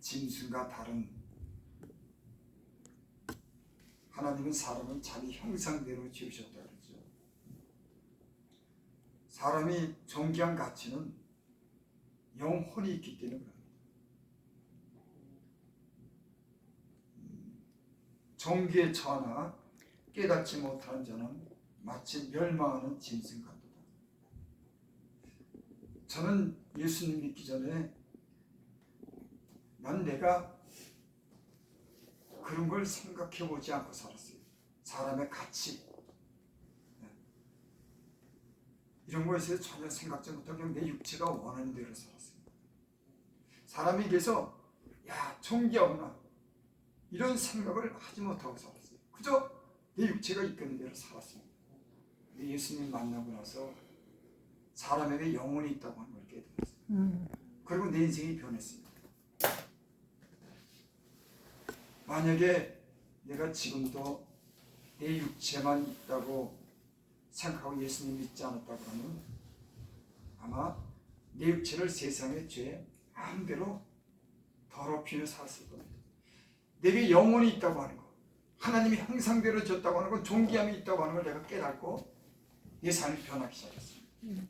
짐승과 다른 하나님은 사람을 자기 형상대로 지으셨다 그러죠. 사람이 존귀한 가치는 영혼이 있기 때문에 그럽니다. 존귀에 처하나 깨닫지 못하는 자는 마치 멸망하는 짐승 같도다. 저는 예수님 믿기 전에 난 내가 그런 걸 생각해 보지 않고 살았어요. 사람의 가치 이런 것에 전혀 생각지 못하고 그냥 내 육체가 원하는 대로 살았어요. 사람에게서 야 존귀하구나 이런 생각을 하지 못하고 살았어요. 그저 내 육체가 이끄는 대로 살았습니다. 근데 예수님 만나고 나서 사람에게 영혼이 있다고 하는 걸 깨달았어요. 그리고 내 인생이 변했습니다. 만약에 내가 지금도 내 육체만 있다고 생각하고 예수님 믿지 않았다 그러면 아마 내 육체를 세상의 죄 마음대로 더럽히며 살았을 겁니다. 내게 영혼이 있다고 하는 것, 하나님이 형상대로 졌다고 하는 건 존귀함이 있다고 하는 걸 내가 깨닫고 내 삶이 변하기 시작했습니다.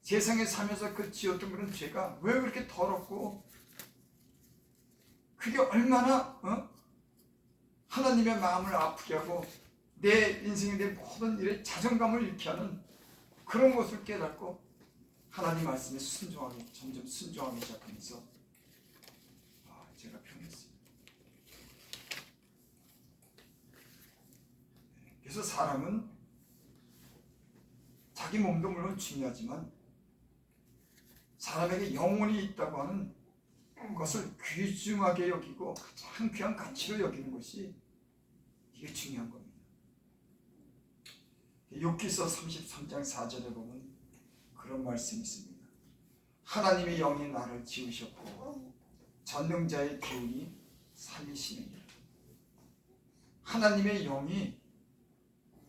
세상에 살면서 그 지었던 그런 죄가 왜 그렇게 더럽고 그게 얼마나 하나님의 마음을 아프게 하고 내 인생에 대한 모든 일에 자존감을 잃게 하는 그런 것을 깨닫고 하나님 말씀에 점점 순종하기 시작하면서 제가 변했어요. 그래서 사람은 자기 몸도 물론 중요하지만 사람에게 영혼이 있다고 하는 것을 귀중하게 여기고 가장 귀한 가치로 여기는 것이 이게 중요한 겁니다. 욥기서 33장 4절에 보면 그런 말씀이 있습니다. 하나님의 영이 나를 지으셨고 전능자의 기운이 살리시느니라. 하나님의 영이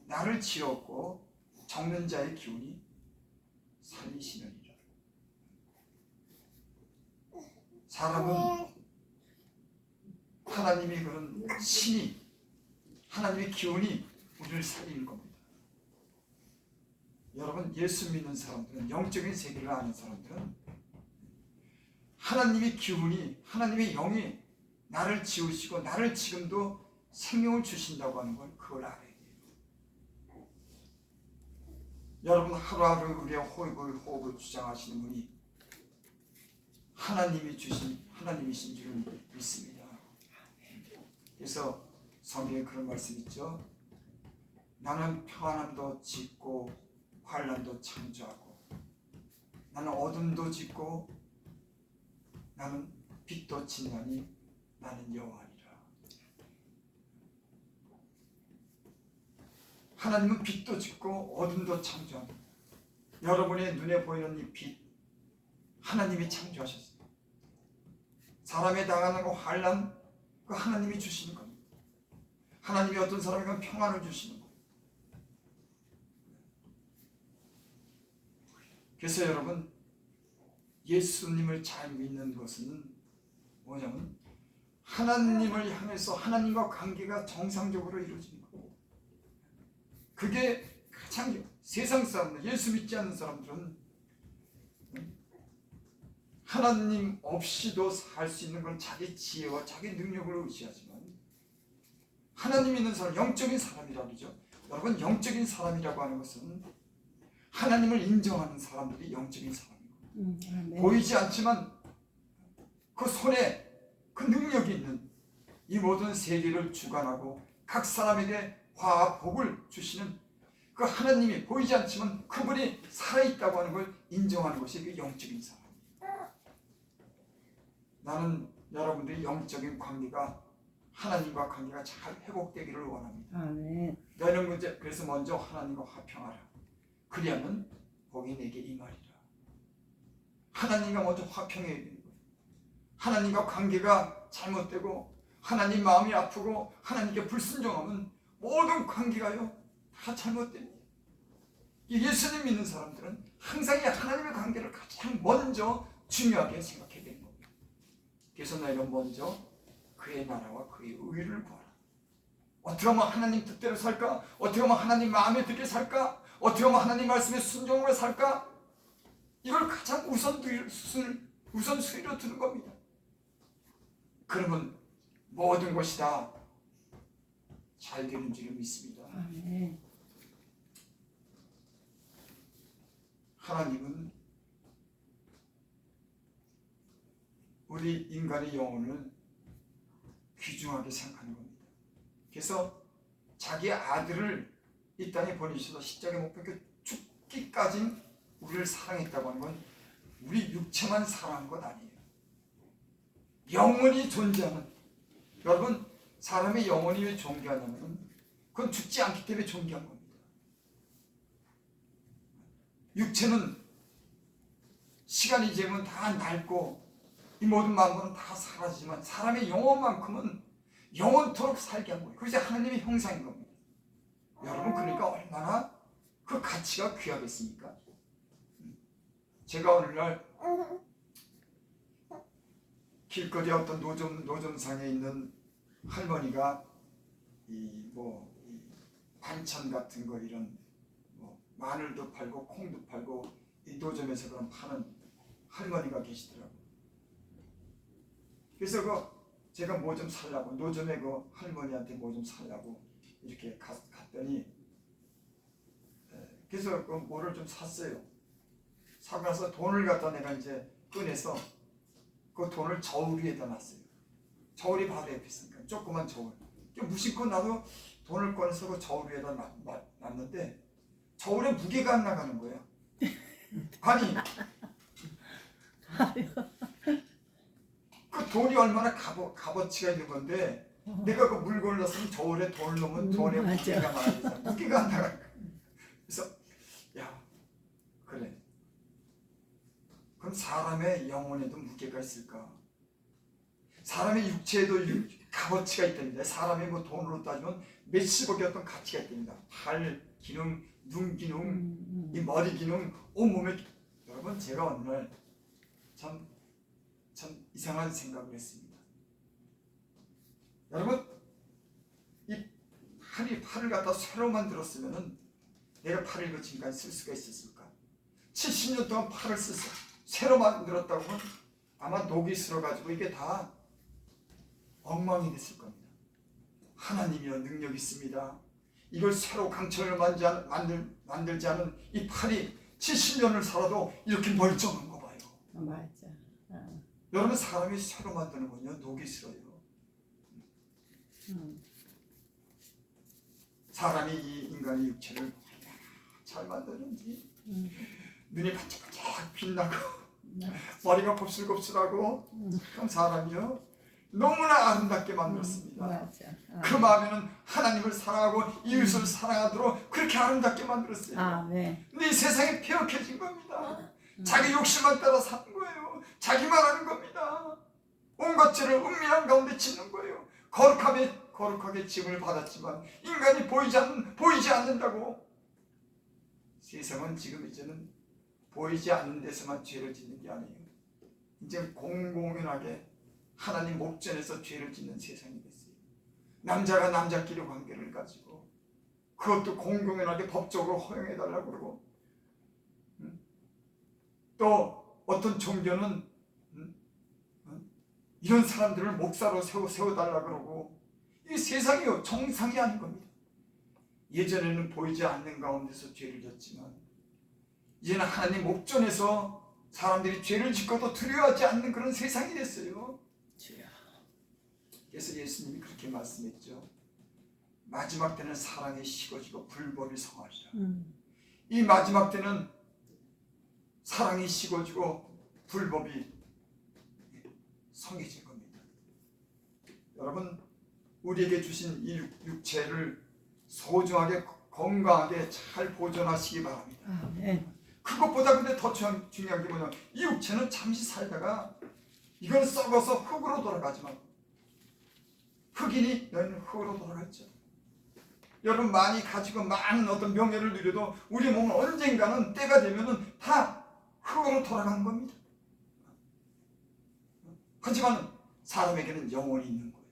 나를 지었고 정는자의 기운이 살리시느니라. 사람은 하나님이 그런 신이 하나님의 기운이 우리를 살리는 겁니다. 여러분 예수 믿는 사람들은 영적인 세계를 아는 사람들은 하나님의 기운이 하나님의 영이 나를 지으시고 나를 지금도 생명을 주신다고 하는 걸 그걸 알아야 돼요. 여러분 하루하루 우리의 호흡을 주장하시는 분이 하나님이 주신 하나님이신 줄을 믿습니다. 그래서 성경에 그런 말씀 있죠. 나는 평안함도 짓고 환난도 창조하고 나는 어둠도 짓고 나는 빛도 짓나니 나는 여호와니라. 하나님은 빛도 짓고 어둠도 창조합니다. 여러분의 눈에 보이는 이 빛 하나님이 창조하셨습니다. 사람에 당하는 그 환난 그 하나님이 주시는 겁니다. 하나님이 어떤 사람에게 평안을 주시는 겁니다. 그래서 여러분 예수님을 잘 믿는 것은 뭐냐면 하나님을 향해서 하나님과 관계가 정상적으로 이루어지는 겁니다. 그게 가장 세상 사람들 예수 믿지 않는 사람들은 하나님 없이도 살 수 있는 건 자기 지혜와 자기 능력을 의지하지만 하나님 있는 사람, 영적인 사람이라고 그러죠. 여러분 영적인 사람이라고 하는 것은 하나님을 인정하는 사람들이 영적인 사람이고 보이지 않지만 그 손에 그 능력이 있는 이 모든 세계를 주관하고 각 사람에게 화와 복을 주시는 그 하나님이 보이지 않지만 그분이 살아있다고 하는 걸 인정하는 것이 그 영적인 사람. 나는 여러분들이 영적인 관계가 하나님과 관계가 잘 회복되기를 원합니다. 너희는 문제 그래서 먼저 하나님과 화평하라. 그리하면 복이 내게 임하리라. 하나님과 먼저 화평해야 되는 거예요. 하나님과 관계가 잘못되고 하나님 마음이 아프고 하나님께 불순종하면 모든 관계가요 다 잘못됩니다. 예수님 믿는 사람들은 항상 이 하나님의 관계를 가장 먼저 중요하게 생각해야 되는 겁니다. 그래서 너희는 먼저 그의 나라와 그의 의를 구하라. 어떻게 하면 하나님 뜻대로 살까? 어떻게 하면 하나님 마음에 들게 살까? 어떻게 하면 하나님 말씀에 순종으로 살까? 이걸 가장 우선순위로 두는 겁니다. 그러면 모든 것이 다 잘 되는 줄을 믿습니다. 아멘. 하나님은 우리 인간의 영혼을 귀중하게 생각하는 겁니다. 그래서 자기 아들을 이 땅에 보내주셔서 십자가에 못 박혀 죽기까지 우리를 사랑했다고 하는 건 우리 육체만 사랑한 것 아니에요. 영원히 존재하는, 여러분, 사람의 영혼이 왜 존귀하냐면 그건 죽지 않기 때문에 존귀한 겁니다. 육체는 시간이 지나면 다 낡고 이 모든 만물은 다 사라지지만 사람의 영혼만큼은 영원토록 살게 한 거예요. 그것이 하나님의 형상인 겁니다. 여러분, 그러니까 얼마나 그 가치가 귀하겠습니까? 제가 오늘날 길거리 어떤 노점상에 있는 할머니가 이 반찬 같은 거, 이런 마늘도 팔고 콩도 팔고 이 노점에서 그런 파는 할머니가 계시더라고요. 그래서 제가 뭐 좀 살라고, 노점에 그 할머니한테 뭐 좀 살라고 이렇게 갔더니, 그래서 그 뭐를 좀 샀어요. 사고 나서 돈을 갖다 내가 이제 꺼내서 그 돈을 저울 위에다 놨어요. 저울이 바로 옆에 있으니까 조그만 저울. 무심코 나도 돈을 꺼내서 그 저울 위에다 놨는데 저울에 무게가 안 나가는 거예요. 아니, 그 돈이 얼마나 값어치가 있는 건데 내가 그 물건을 넣었으면 저울에 돈을 넣으면 돈에 무게가 많아지잖아. 무게가 안 나가. 그래서 야, 그래. 그럼 사람의 영혼에도 무게가 있을까? 사람의 육체에도 값어치가 있답니다. 사람의 뭐 돈으로 따지면 몇십억의 어떤 가치가 있답니다. 팔 기능, 눈 기능, 이 머리 기능, 온몸에. 여러분, 제가 어느 날 참 이상한 생각을 했습니다. 여러분, 이 팔을 갖다 새로 만들었으면은 내가 팔을 이거 지금까지 쓸 수가 있었을까? 70년 동안 팔을 새로 만들었다고 하면 아마 녹이 슬어가지고 이게 다 엉망이 됐을 겁니다. 하나님이여 능력 있습니다. 이걸 새로 강철을 만들지 않은 이 팔이 70년을 살아도 이렇게 멀쩡한 거 봐요. 맞아. 여러분, 사람이 새로 만드는 건요, 녹이 슬어요. 사람이 이 인간의 육체를 얼마나 잘 만드는지, 눈이 반짝반짝 빛나고 머리가 곱슬곱슬하고 참 사람이요 너무나 아름답게 만들었습니다. 맞아. 그 마음에는 하나님을 사랑하고 이웃을 사랑하도록 그렇게 아름답게 만들었어요. 아멘. 근데 이 세상이 폐역해진 겁니다. 자기 욕심만 따라 사는 거예요. 자기만 하는 겁니다. 온갖 죄를 은밀한 가운데 짓는 거예요. 거룩하게 짐을 받았지만 인간이 보이지 않는다고. 세상은 지금 이제는 보이지 않는 데서만 죄를 짓는 게 아니에요. 이제 공공연하게 하나님 목전에서 죄를 짓는 세상이 됐어요. 남자가 남자끼리 관계를 가지고 그것도 공공연하게 법적으로 허용해달라고 그러고, 또 어떤 종교는 이런 사람들을 목사로 세워달라고 그러고, 이 세상이요 정상이 아닌 겁니다. 예전에는 보이지 않는 가운데서 죄를 졌지만 이제는 하나님 목전에서 사람들이 죄를 짓고도 두려워하지 않는 그런 세상이 됐어요. 그래서 예수님이 그렇게 말씀했죠. 마지막 때는 사랑이 식어지고 불법이 성하리라. 이 마지막 때는 사랑이 식어지고 불법이 성해질 겁니다. 여러분, 우리에게 주신 이 육체를 소중하게 건강하게 잘 보존하시기 바랍니다. 아멘. 그것보다 근데 더 중요한 게 뭐냐면 이 육체는 잠시 살다가 이건 썩어서 흙으로 돌아가지만 흙이니 너희는 흙으로 돌아갔죠. 여러분, 많이 가지고 많은 어떤 명예를 누려도 우리 몸은 언젠가는 때가 되면은 다 흙으로 돌아가는 겁니다. 하지만 사람에게는 영혼이 있는 거예요.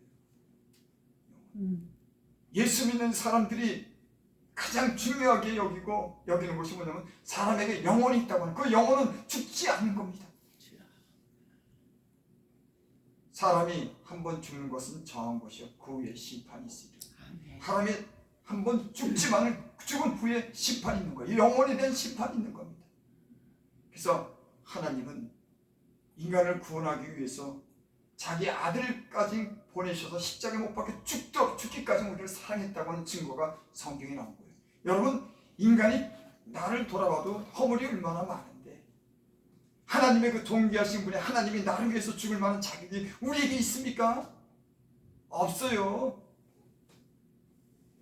예수 믿는 사람들이 가장 중요하게 여기는 것이 뭐냐면 사람에게 영혼이 있다고 하는 그 영혼은 죽지 않는 겁니다. 사람이 한 번 죽는 것은 정한 것이요 그 후에 심판이 있으리라. 사람이 한 번 죽은 후에 심판이 있는 거예요. 영혼에 대한 심판이 있는 겁니다. 그래서 하나님은 인간을 구원하기 위해서 자기 아들까지 보내셔서 십자가에 못 박혀 죽기까지 우리를 사랑했다고 하는 증거가 성경에 나온 거예요. 여러분, 인간이 나를 돌아봐도 허물이 얼마나 많은데 하나님의 그 동귀하신 분이 하나님이 나를 위해서 죽을 만한 자격이 우리에게 있습니까? 없어요.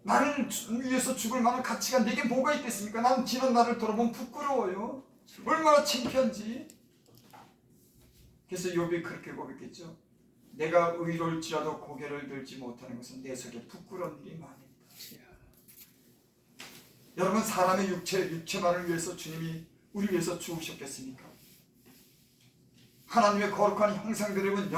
나를 위해서 죽을 만한 가치가 내게 뭐가 있겠습니까? 나는 지난 날을 돌아보면 부끄러워요. 얼마나 창피한지. 그래서 욥이 그렇게 고백했죠. 내가 의로울지라도 고개를 들지 못하는 것은 내 속에 부끄러운 일이 많습니다. 여러분, 사람의 육체만을 위해서 주님이 우리 위해서 죽으셨겠습니까? 하나님의 거룩한 형상들은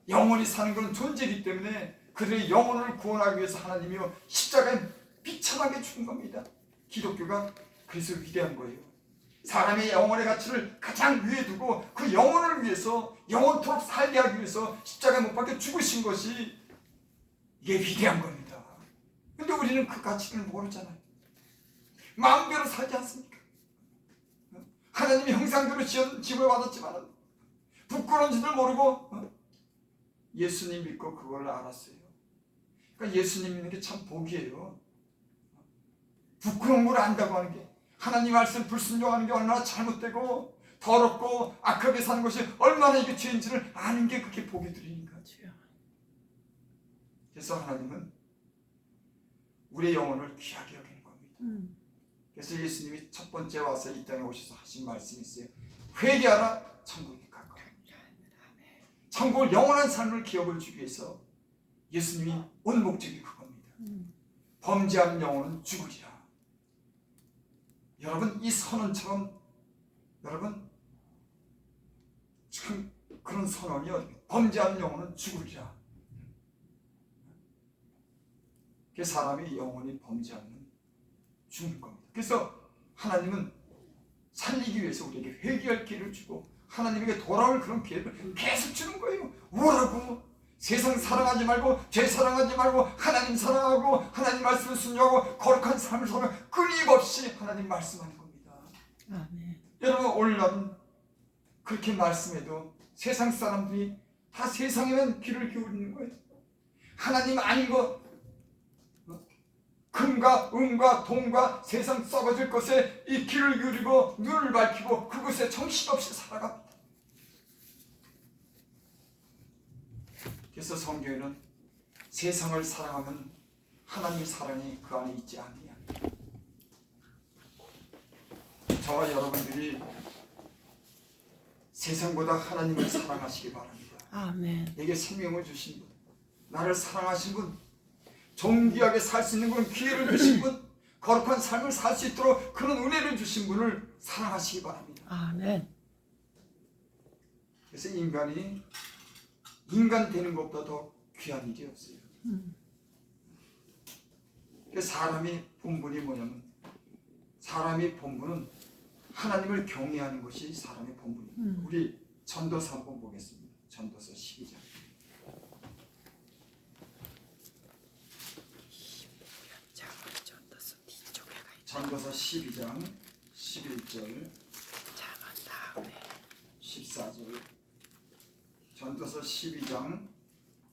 영원히 사는 그런 존재이기 때문에 그들의 영혼을 구원하기 위해서 하나님이요 십자가에 비참하게 죽은 겁니다. 기독교가 그래서 위대한 거예요. 사람의 영혼의 가치를 가장 위에 두고 그 영혼을 위해서 영원토록 살게 하기 위해서 십자가에 못 박혀 죽으신 것이 이게 위대한 겁니다. 근데 우리는 그 가치를 모르잖아요. 마음대로 살지 않습니까? 하나님의 형상대로 지음을 받았지만 부끄러운 줄을 모르고 예수님 믿고 그걸 알았어요. 그러니까 예수님 믿는 게 참 복이에요. 부끄러운 걸 안다고 하는 게, 하나님 말씀 불순종하는 게 얼마나 잘못되고 더럽고 악하게 사는 것이 얼마나 이게 죄인지를 아는 게 그게 복이 드리는 거죠. 그래서 하나님은 우리의 영혼을 귀하게 여기는 겁니다. 그래서 예수님이 첫 번째 와서 이 땅에 오셔서 하신 말씀이 있어요. 회개하라, 천국이 가까워. 천국을 영원한 삶을 기업을 주기 위해서 예수님이 온 목적이 그겁니다. 범죄한 영혼은 죽으리라. 여러분, 이 선언처럼 여러분 참 그런 선언이 범죄한 영혼은 죽으리라. 그 사람이 영혼이 범죄하면 죽는 겁니다. 그래서 하나님은 살리기 위해서 우리에게 회개할 기회를 주고 하나님에게 돌아올 그런 기회를 계속 주는 거예요. 뭐라고? 세상 사랑하지 말고 죄 사랑하지 말고 하나님 사랑하고 하나님 말씀을 순종하고 거룩한 삶을 살아 끊임없이 하나님 말씀하는 겁니다. 아멘. 여러분, 오늘날은 그렇게 말씀해도 세상 사람들이 다 세상에만 귀를 기울이는 거예요. 하나님 아닌 것, 금과 은과 동과 세상 썩어질 것에 이 귀를 기울이고 눈을 밝히고 그것에 정신없이 살아갑니다. 그래서 성경에는 세상을 사랑하면 하나님의 사랑이 그 안에 있지 않느냐. 저와 여러분들이 세상보다 하나님을 사랑하시기 바랍니다. 아멘. 내게 생명을 주신 분, 나를 사랑하신 분, 존귀하게 살 수 있는 그런 기회를 주신 분, 거룩한 삶을 살 수 있도록 그런 은혜를 주신 분을 사랑하시기 바랍니다. 아멘. 그래서 인간이 인간 되는 것보다 더 귀한 일이 없어요. 사람이 본분이 뭐냐면, 사람의 본분은 하나님을 경외하는 것이 사람의 본분입니다. 우리 전도서 한번 보겠습니다. 전도서 12장. 전도서 12장 11절 14절, 전도서 12장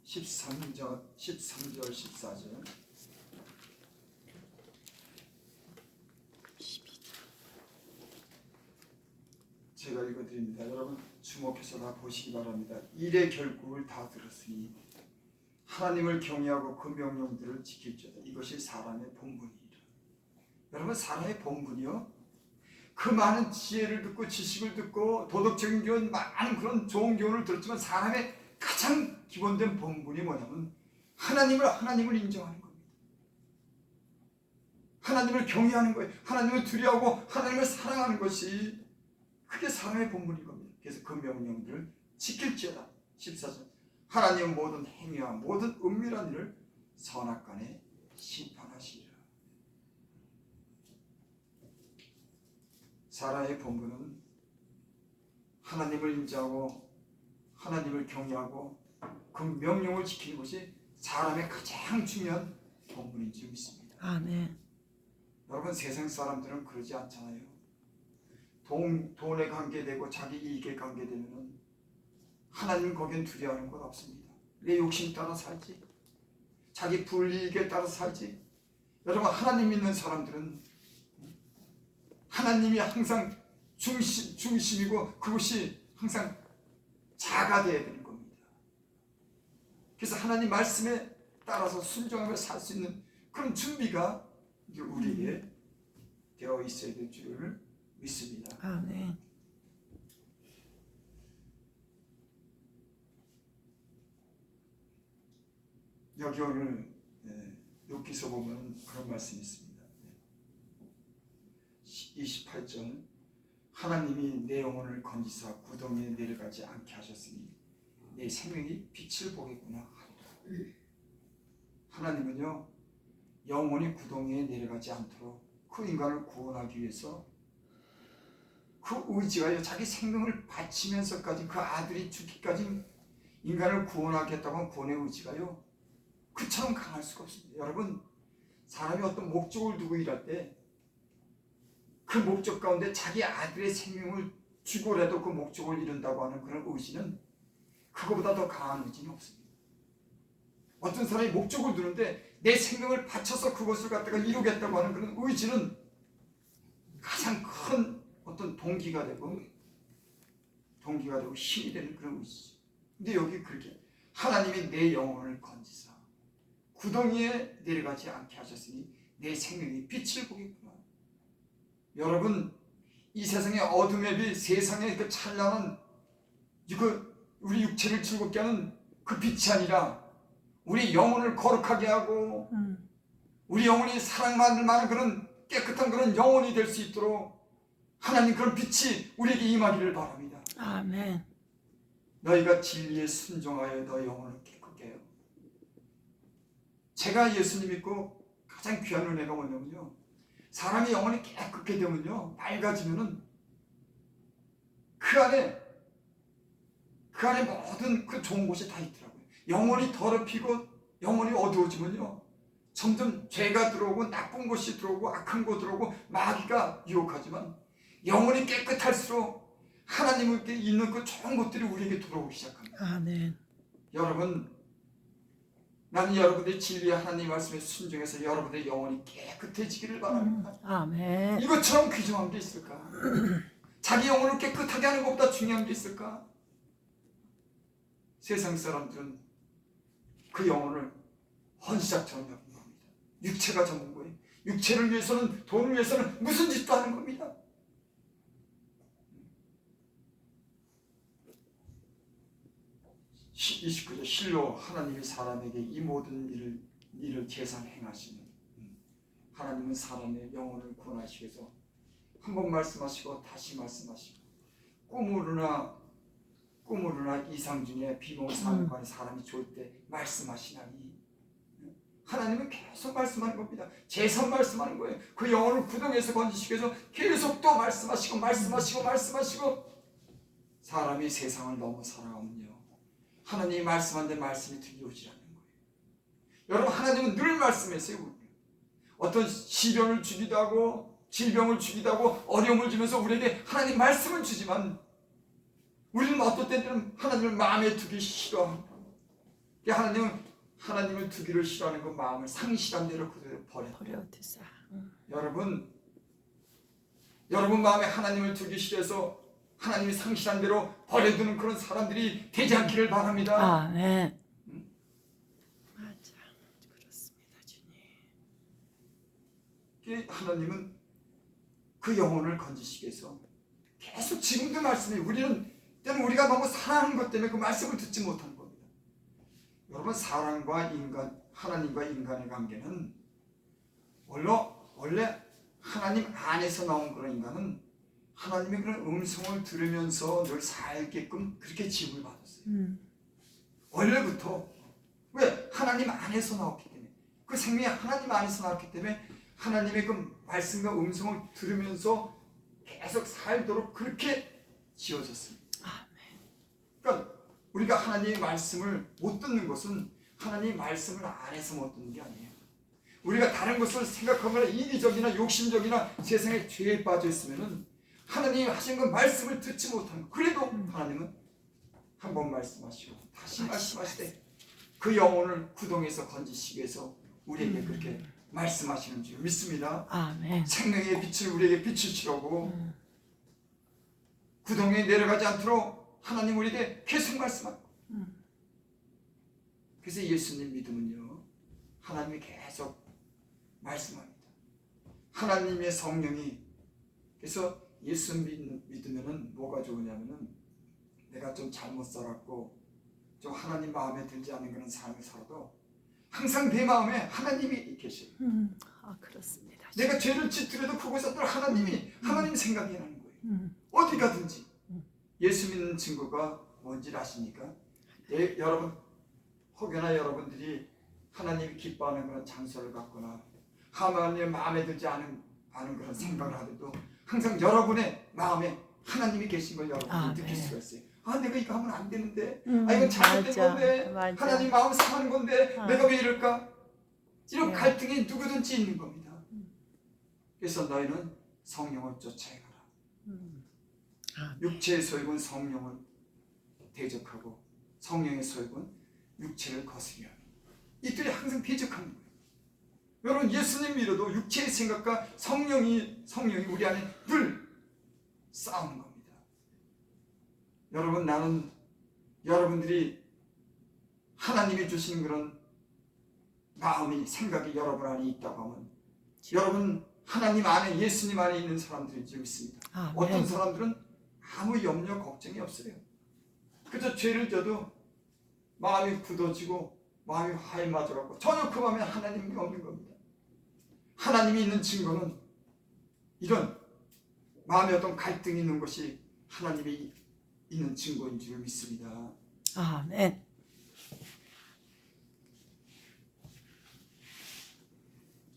13절 14절. 제가 읽어드립니다. 여러분 주목해서 다 보시기 바랍니다. 일의 결국을 다 들었으니 하나님을 경외하고 그 명령들을 지킬지어다. 이것이 사람의 본분이라. 여러분, 사람의 본분이요, 그 많은 지혜를 듣고 지식을 듣고 도덕적인 교훈, 많은 그런 좋은 교훈을 들었지만 사람의 가장 기본된 본분이 뭐냐면 하나님을 인정하는 겁니다. 하나님을 경외하는 거예요. 하나님을 두려워하고 하나님을 사랑하는 것이 그게 사람의 본분인 겁니다. 그래서 그 명령들을 지킬지어다. 14절 하나님은 모든 행위와 모든 은밀한 일을 선악간에 심판하시리라. 사라의 본분은 하나님을 인자하고 하나님을 경외하고 그 명령을 지키는 것이 사람의 가장 중요한 본분인 줄 믿습니다. 아멘. 여러분 세상 사람들은 그러지 않잖아요. 돈에 관계되고 자기 이익에 관계되면 하나님 거긴 두려워하는 것 없습니다. 내 욕심 따라 살지, 자기 불이익에 따라 살지. 여러분 하나님 믿는 사람들은 하나님이 항상 중심이고 그것이 항상 자가 되어야 되는 겁니다. 그래서 하나님 말씀에 따라서 순종하며 살 수 있는 그런 준비가 우리에게 되어 있어야 될 줄을 믿습니다. 아멘. 여기 오늘 욥기서 보면 그런 말씀이 있습니다. 28절 하나님이 내 영혼을 건지사 구덩이에 내려가지 않게 하셨으니 내 생명이 빛을 보겠구나 하리라. 하나님은요 영혼이 구덩이에 내려가지 않도록 그 인간을 구원하기 위해서 그 의지가요 자기 생명을 바치면서까지 그 아들이 죽기까지 인간을 구원하겠다고 한 구원의 의지가요 그처럼 강할 수가 없습니다. 여러분 사람이 어떤 목적을 두고 일할 때 그 목적 가운데 자기 아들의 생명을 주고라도 그 목적을 이룬다고 하는 그런 의지는 그거보다 더 강한 의지는 없습니다. 어떤 사람이 목적을 두는데 내 생명을 바쳐서 그것을 갖다가 이루겠다고 하는 그런 의지는 가장 큰 어떤 동기가 되고 힘이 되는 그런 의지죠. 근데 여기 그렇게 하나님이 내 영혼을 건지사 구덩이에 내려가지 않게 하셨으니 내 생명이 빛을 보겠구나. 여러분 이 세상의 어둠의 빛, 세상의 그 찬란한 우리 육체를 즐겁게 하는 그 빛이 아니라 우리 영혼을 거룩하게 하고 우리 영혼이 사랑받을 그런 깨끗한 그런 영혼이 될 수 있도록 하나님 그런 빛이 우리에게 임하기를 바랍니다. 아멘. 너희가 진리에 순종하여 너희 영혼을 깨끗게 해요. 제가 예수님 믿고 가장 귀한 은혜가 뭐냐면요 사람이 영혼이 깨끗게 되면요 맑아지면은 그 안에 모든 그 좋은 곳이 다 있더라고요. 영혼이 더럽히고 영혼이 어두워지면요 점점 죄가 들어오고 나쁜 것이 들어오고 악한 거 들어오고 마귀가 유혹하지만 영혼이 깨끗할수록 하나님께 있는 그 좋은 것들이 우리에게 들어오기 시작합니다. 아멘. 여러분 나는 여러분들의 진리의 하나님 말씀에 순종해서 여러분들의 영혼이 깨끗해지기를 바랍니다. 아멘. 이것처럼 귀중한 게 있을까? 자기 영혼을 깨끗하게 하는 것보다 중요한 게 있을까? 세상 사람들은 그 영혼을 헌시작처럼 여긴 겁니다. 육체가 전부인 거예요. 육체를 위해서는 돈을 위해서는 무슨 짓도 하는 겁니다. 29절 실로 하나님이 사람에게 이 모든 일을 계산행하시는 하나님은 사람의 영혼을 구원하시기 위해서 한 번 말씀하시고 다시 말씀하시고 꿈으로나 이상 중에 비몽사몽간에 사람이 좋을 때 말씀하시나니 하나님은 계속 말씀하는 겁니다. 재선 말씀하는 거예요. 그 영혼을 구덩이에서 건지시기 위해서 계속 또 말씀하시고 사람이 세상을 너무 살아가면요 하나님이 말씀한 데 말씀이 들려오지 않는 거예요. 여러분 하나님은 늘 말씀했어요. 어떤 시련을 주기도 하고 질병을 주기도 하고 어려움을 주면서 우리에게 하나님 말씀을 주지만 우리는 어떤 때는 하나님을 마음에 두기 싫어합니다. 하나님을 두기를 싫어하는 그 마음을 상실한 대로 그대로 버려두사. 여러분 마음에 하나님을 두기 싫어서 하나님이 상실한 대로 버려두는 그런 사람들이 되지 않기를 바랍니다. 아멘. 맞아. 그렇습니다, 주님. 하나님은 그 영혼을 건지시기 위해서 계속 지금도 말씀해요. 때는 우리가 너무 사랑하는 것 때문에 그 말씀을 듣지 못하는 겁니다. 여러분 하나님과 인간의 관계는 원래 하나님 안에서 나온 그런 인간은 하나님의 그런 음성을 들으면서 늘 살게끔 그렇게 지음을 받았어요. 원래부터 왜? 하나님 안에서 나왔기 때문에 그 생명이 하나님 안에서 나왔기 때문에 하나님의 그 말씀과 음성을 들으면서 계속 살도록 그렇게 지어졌습니다. 그러니까 우리가 하나님의 말씀을 못 듣는 것은 하나님의 말씀을 안에서 못 듣는 게 아니에요. 우리가 다른 것을 생각하거나 이기적이나 욕심적이나 세상의 죄에 빠져 있으면은 하나님이 하신 그 말씀을 듣지 못하는 거. 그래도 하나님은 한 번 말씀하시고 다시 말씀하시되 그 영혼을 구덩이에서 건지시기 위해서 우리에게 그렇게 말씀하시는 줄 믿습니다. 아멘. 생명의 빛을 우리에게 비추시려고 구덩이에 내려가지 않도록 하나님 우리에게 계속 말씀하고 그래서 예수님 믿음은요 하나님이 계속 말씀합니다. 하나님의 성령이 그래서 예수 믿으면은 뭐가 좋으냐면은 내가 좀 잘못 살았고 좀 하나님 마음에 들지 않는 그런 삶을 살아도 항상 내 마음에 하나님이 계셔요. 그렇습니다. 내가 죄를 짓더라도 그곳에 늘 하나님 생각이 나는 거예요. 어디 가든지. 예수 믿는 증거가 뭔지 아십니까? 여러분 혹여나 여러분들이 하나님이 기뻐하는 그런 장소를 갖거나 하나님의 마음에 들지 않은 그런 생각을 하더라도 항상 여러분의 마음에 하나님이 계신 걸 여러분이 느낄 수가 있어요. 내가 이거 하면 안 되는데 이건 잘못된 건데 맞아. 하나님 마음 상하는 건데 내가 왜 이럴까? 이런 네. 갈등이 누구든지 있는 겁니다. 그래서 너희는 성령을 쫓아가라. 육체의 소욕은 성령을 대적하고 성령의 소욕은 육체를 거스려. 이들이 항상 대적하는 거예요. 여러분 예수님 믿어도 육체의 생각과 성령이 우리 안에 늘 싸우는 겁니다. 여러분 나는 여러분들이 하나님이 주신 그런 마음이 생각이 여러분 안에 있다고 하면 여러분 하나님 안에 예수님 안에 있는 사람들이 좀 있습니다. 어떤 사람들은 아무 염려 걱정이 없어요. 그저 죄를 져도 마음이 굳어지고 마음이 화에 맞아갖고 전혀 그 마음에 하나님이 없는 겁니다. 하나님이 있는 증거는 이런 마음에 어떤 갈등이 있는 것이 하나님이 있는 증거인 줄 믿습니다. 아멘.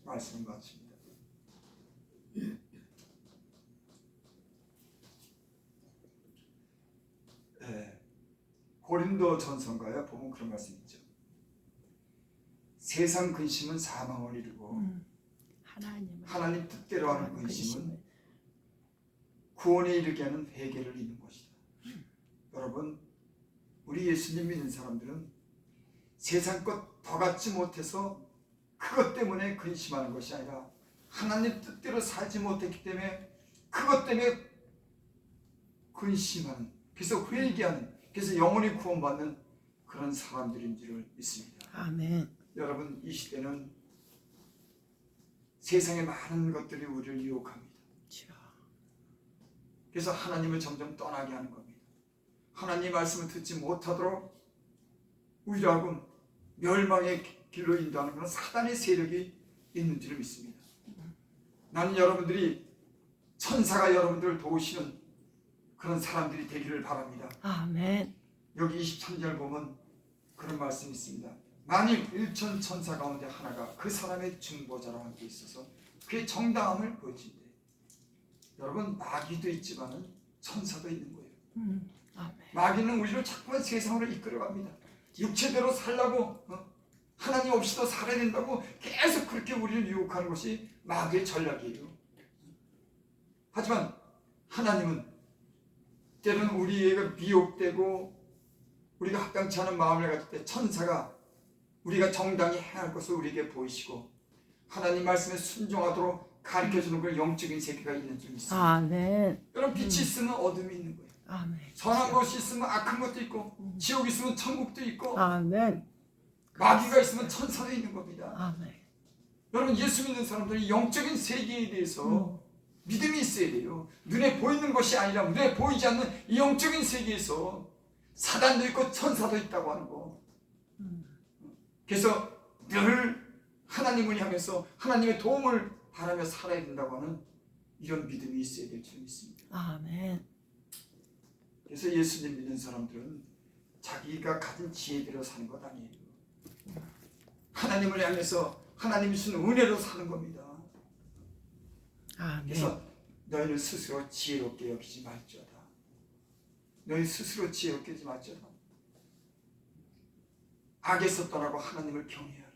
말씀 마칩니다. 고린도 전서인가요? 보면 그런 말씀 있죠. 세상 근심은 사망을 이루고 하나님 뜻대로 하는 근심은 구원에 이르게 하는 회개를 이루는 것이다. 여러분 우리 예수님 믿는 사람들은 세상 것 더 갖지 못해서 그것 때문에 근심하는 것이 아니라 하나님 뜻대로 살지 못했기 때문에 그것 때문에 근심하는, 그래서 회개하는, 그래서 영원히 구원받는 그런 사람들인 줄을 믿습니다. 아멘. 여러분 이 시대는 세상의 많은 것들이 우리를 유혹합니다. 그래서 하나님을 점점 떠나게 하는 겁니다. 하나님의 말씀을 듣지 못하도록 우리로 하여금 멸망의 길로 인도하는 그런 사단의 세력이 있는 줄 믿습니다. 나는 여러분들이 천사가 여러분들을 도우시는 그런 사람들이 되기를 바랍니다. 아멘. 여기 23절 보면 그런 말씀이 있습니다. 만일 1천 천사 가운데 하나가 그 사람의 중보자와 함께 있어서 그의 정당함을 보여준대. 여러분 마귀도 있지만은 천사도 있는 거예요. 아멘. 마귀는 우리를 자꾸만 세상으로 이끌어갑니다. 육체대로 살라고 하나님 없이도 살아야 된다고 계속 그렇게 우리를 유혹하는 것이 마귀의 전략이에요. 하지만 하나님은 때로는 우리에게 미혹되고 우리가 합당치 않은 마음을 가질 때 천사가 우리가 정당히 행할 것을 우리에게 보이시고 하나님 말씀에 순종하도록 가르쳐주는 그 영적인 세계가 있는 줄 믿습니다. 아멘. 여러분 빛이 있으면 어둠이 있는 거예요. 아멘. 선한 것이 있으면 악한 것도 있고 지옥이 있으면 천국도 있고 아멘. 마귀가 있으면 천사도 있는 겁니다. 아멘. 여러분 예수 믿는 사람들이 영적인 세계에 대해서 믿음이 있어야 돼요. 눈에 보이는 것이 아니라 눈에 보이지 않는 이 영적인 세계에서 사단도 있고 천사도 있다고 하는 거. 그래서 늘 하나님을 향해서 하나님의 도움을 바라며 살아야 된다고 하는 이런 믿음이 있어야 될 줄 믿습니다. 아멘. 그래서 예수님 믿는 사람들은 자기가 가진 지혜대로 사는 것 아니에요. 하나님을 향해서 하나님이 주는 은혜로 사는 겁니다. 아멘. 그래서 너희는 스스로 지혜롭게 여기지 말지어다. 너희 스스로 지혜롭게 여기지 말지어다. 악에서 떠나고 하나님을 경외하라.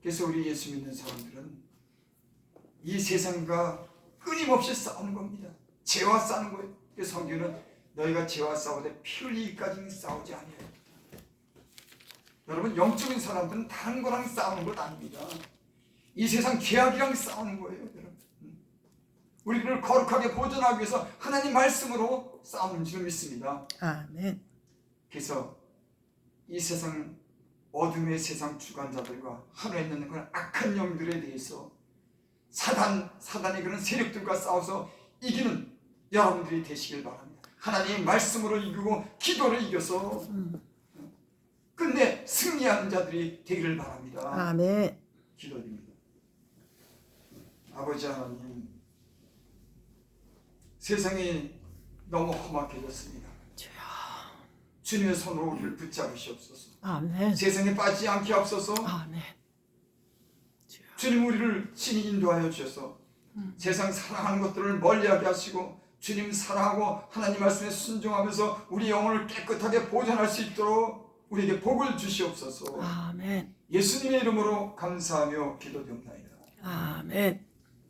그래서 우리 예수 믿는 사람들은 이 세상과 끊임없이 싸우는 겁니다. 죄와 싸우는 거예요. 그래서 성경은 너희가 죄와 싸우되 피 흘리기까지는 싸우지 아니하였다. 여러분, 영적인 사람들은 다른 거랑 싸우는 것 아닙니다. 이 세상 죄악이랑 싸우는 거예요, 여러분. 우리를 거룩하게 보존하기 위해서 하나님 말씀으로 싸우는 줄 믿습니다. 아멘. 그래서 이 세상 어둠의 세상 주관자들과 하늘에 있는 그런 악한 영들에 대해서 사단의 그런 세력들과 싸워서 이기는 여러분들이 되시길 바랍니다. 하나님의 말씀으로 이기고 기도로 이겨서 끝내 승리하는 자들이 되기를 바랍니다. 아멘. 기도드립니다. 아버지 하나님, 세상이 너무 험악해졌습니다. 주여. 주님의 손으로 우리를 붙잡으시옵소서. 아멘. 세상에 빠지지 않게 하옵소서. 아멘. 주여. 주님, 우리를 친히 인도하여 주셔서 세상 사랑하는 것들을 멀리하게 하시고 주님 사랑하고 하나님 말씀에 순종하면서 우리 영혼을 깨끗하게 보존할 수 있도록 우리에게 복을 주시옵소서. 아멘. 예수님의 이름으로 감사하며 기도드립니다. 아멘.